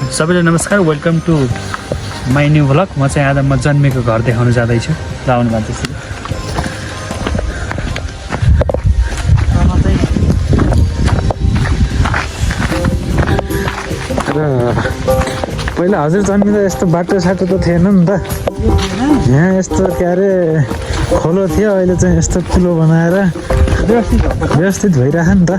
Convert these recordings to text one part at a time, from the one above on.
सबैलाई नमस्कार, welcome to my new vlog. म चाहिँ आज म जन्मेको घर देखाउन जाँदैछु। ल आउनु भएको त्यसरी पहिला हजुर जन्मिँदा यस्तो बाटोसाटो त थिएन नि त। यहाँ यस्तो के अरे खोलो थियो, अहिले चाहिँ यस्तो कुलो बनाएर व्यवस्थित भइरह नि त।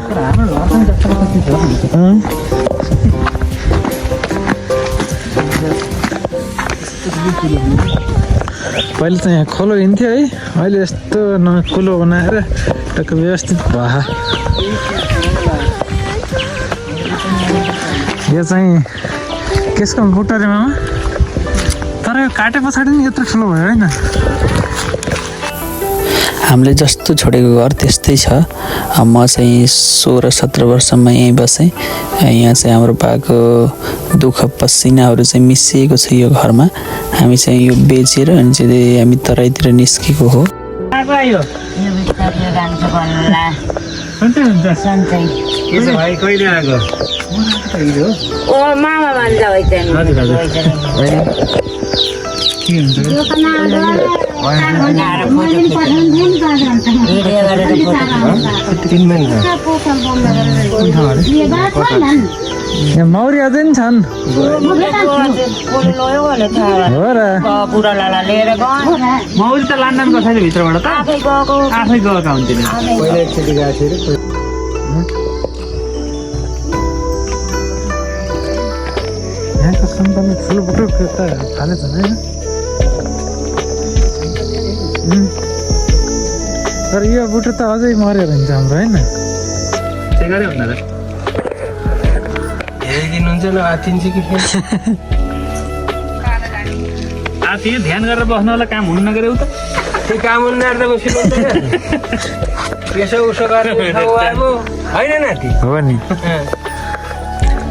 पहिले चाहिँ यहाँ खोलो हिँड्थ्यो है, अहिले यस्तो कुलो बनाएर टक्क व्यवस्थित भयो। यो चाहिँ केसको बुट्टा रे मामा, तर यो काटे पछाडि नि यत्रो ठुलो भयो होइन। हामीले जस्तो छोडेको घर त्यस्तै छ। म चाहिँ 16-17 वर्षमा यहीँ बसेँ। यहाँ चाहिँ हाम्रो बाको दुःख पसिनाहरू चाहिँ मिसिएको छ यो घरमा। हामी चाहिँ यो बेचेर अनि चाहिँ हामी तराईतिर निस्केको हो। मौरी अझै नि छन् मौरी त लान्dan कसैले भित्रबाट त आफै गएका हुन्थ्यो। पहिला एकचोटि गएको थियो यहाँको सम्पन्न ठुलो बुटो त फालेछ होइन। तर यो बुटो त अझै मरेर हुन्छ हाम्रो होइन। सेगरै हुँदा त हुन्छ न आतिन्छ कि आति ध्यान गरेर बस्नुलाई काम हुनु नगर्यो त। त्यो काम हुनु नगर्दा बसिनु यसो उसो गरेर होइन नाति हो नि,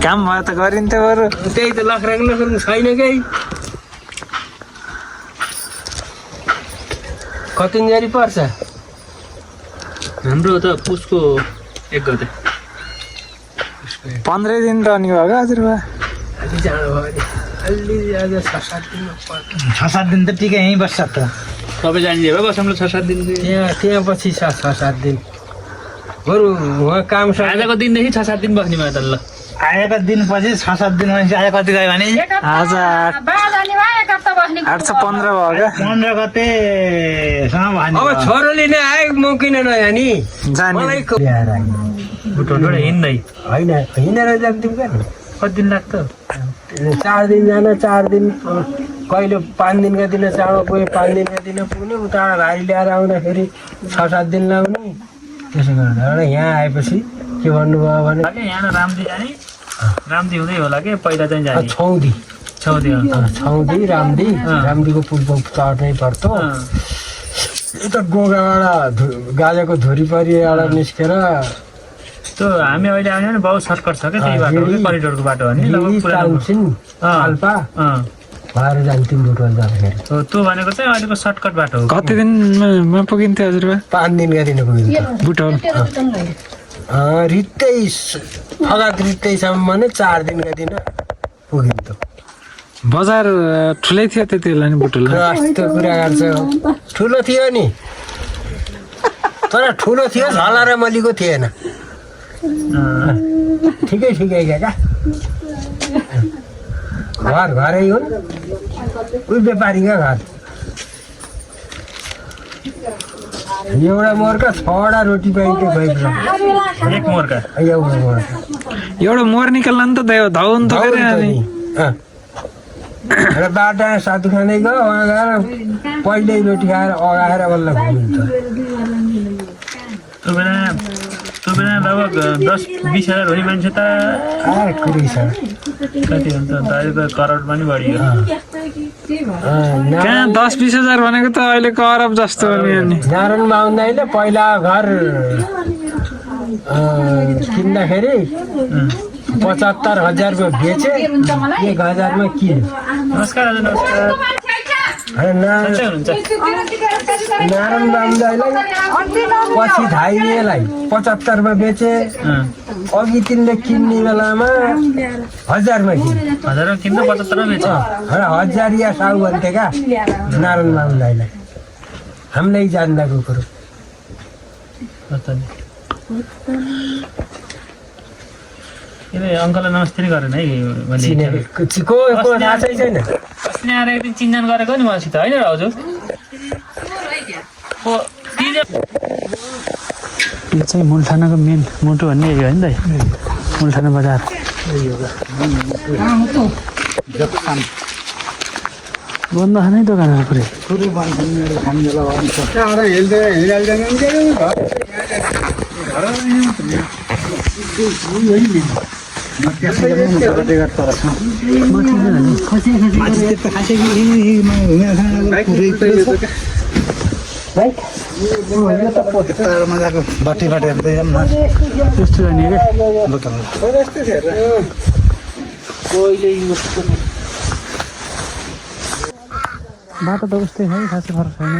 काम भयो त गरिन्थ्यो बरु। त्यही त लखराङ छैन कि कति जारी पर्छ हाम्रो त पुसको 1 गते 15 दिन रहने भयो क्या हजुरबा। अलि जानु भयो अरे अलि आज 6-7 दिन 6-7 दिन त ठिकै यहीँ बस्छ त। तपाईँ जानिदियो भयो बसौँ 6-7 दिन। त्यहाँ पछि 6-7 दिन बरु उहाँ काम आजको दिनदेखि 6-7 दिन बस्ने भयो त। ल आएको दिन पछि 6-7 दिन पछि आज कति गयो भने आज 815 भयो क्या। 15 गतेसम्म भन्यो। अब छोरोले नै आयो म किन नयाँ नि जाने बुटो हिँड्दै होइन हिँडेर जान्थ्यौँ क्या कति दिन लाग्छ? 4 दिन जान 4 दिन कहिले 5 दिनका दिन चाँडो पुग्यो 5 दिनका दिन पुग्ने उता भारी ल्याएर आउँदाखेरि 6-7 दिन लाग्ने। त्यसो गर्दा यहाँ आएपछि के भन्नुभयो भने यहाँ रामदी जाने, रामदी हुँदै होला कि पहिला चाहिँ जाने छौदी रामदीको पुल चढ्नै पर्छ। यता गोगाबाट गाजाको धुरी परिबाट निस्केर त्यो हामी अहिले आउने नि बहुत सर्टकट छ क्या, त्यही बाटो हो, करिडोरको बाटो हो नि। पाल्पा भएर जान्थ्यौँ बुटवल जाँदाखेरि। त्यो भनेको चाहिँ अहिलेको सर्टकट बाटो हो। कति दिनमा पुगिन्थ्यो हजुरबा? 5 दिनका दिन पुगिन्थ्यो बुटवल। रित्तै फगाक रित्तैसम्म नै 4 दिनका दिन पुगिन्थ्यो। बजार ठुलै थियो त्यति बेला नि बुटवल। यस्तो कुरा गर्छ, ठुलो थियो नि तर ठुलो थियो झला र मलीको थिएन। ठिकै क्या घरै हो उही व्यापारीका घर। एउटा मोरका 6वटा रोटी पाइन्थ्यो एक मोरका एउटा मोर निकाल्न नि त धाउन त र बाटा साधु खाँदै गयो उहाँ गएर पहिल्यै रोटी खाएर अगाएर बल्ल घुमिन्छ। त्यो बेला लगभग 10-20 हजार हुने मान्छे त कुरै छ कति हुन्छ त अहिले त करोड पनि बढियो। कहाँ 10-20 हजार भनेको त अहिले अरब जस्तो हो नि। नारायणमा आउँदाखेरि पहिला घर किन्दाखेरि 75,000 रुपियाँ बेचे, 1,000 मा किन्यो। नमस्कार हजुर, नमस्कार। नारायण बाबुलाई पछि धाइनेलाई 75 मा बेचे। अघि तिनले किन्ने बेलामा 1000 मा किने। 1000 मा किन्दा 75 मा बेच्यो। 1000 या साउ भन्थे का नारायण बाबुलाई। हामीलाई जान्दाको कुरो। अङ्कललाई नमस्ते नि गरेन है मैले। को थाहा छैन। अस्ति आएर एकदिन चिन्जान गरेको नि मसित होइन र हजुर। यो चाहिँ मुलठानाको मेन मुटु भन्ने हो नि दाइ, मुलठाना बजार। बन्द खानै दोकानहरू पुरै त्यस्तो जाने बाटो त उस्तै है, खासै फरक छैन।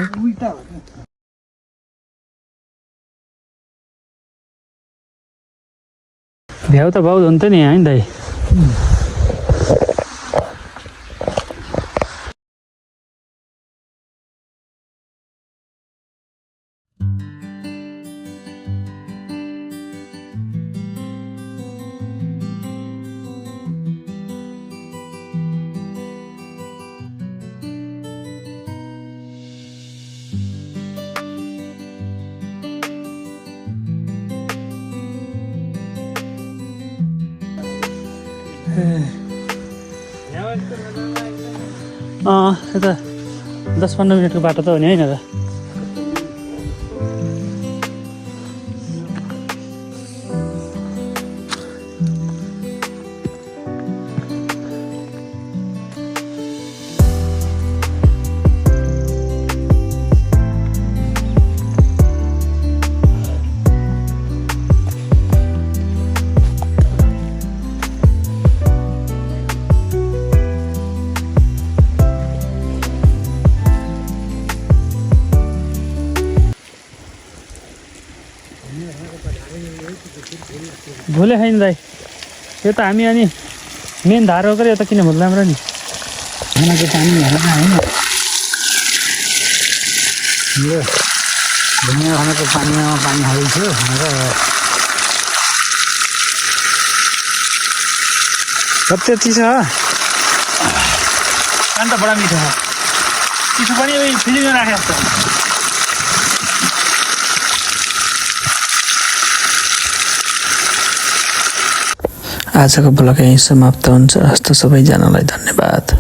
भ्याउ त बहुत हुन्थ्यो नि होइन दाइ। यता 10-15 मिनटको बाटो त हो नि होइन त। भुले छैन दाइ, यो त हामी अनि मेन धारो गरेर यता किन भुल्लाम र नि। खानाको पानी होइन, यो ढुङ्गा खानाको पानीमा पानी हालेको थियो कति चिसो छ? अन्त बडा मिठो छ। चिसो पनि फ्रिजमा राखेको छ। आजको ब्लग यहीँ समाप्त हुन्छ। हस्त सबैजनालाई धन्यवाद।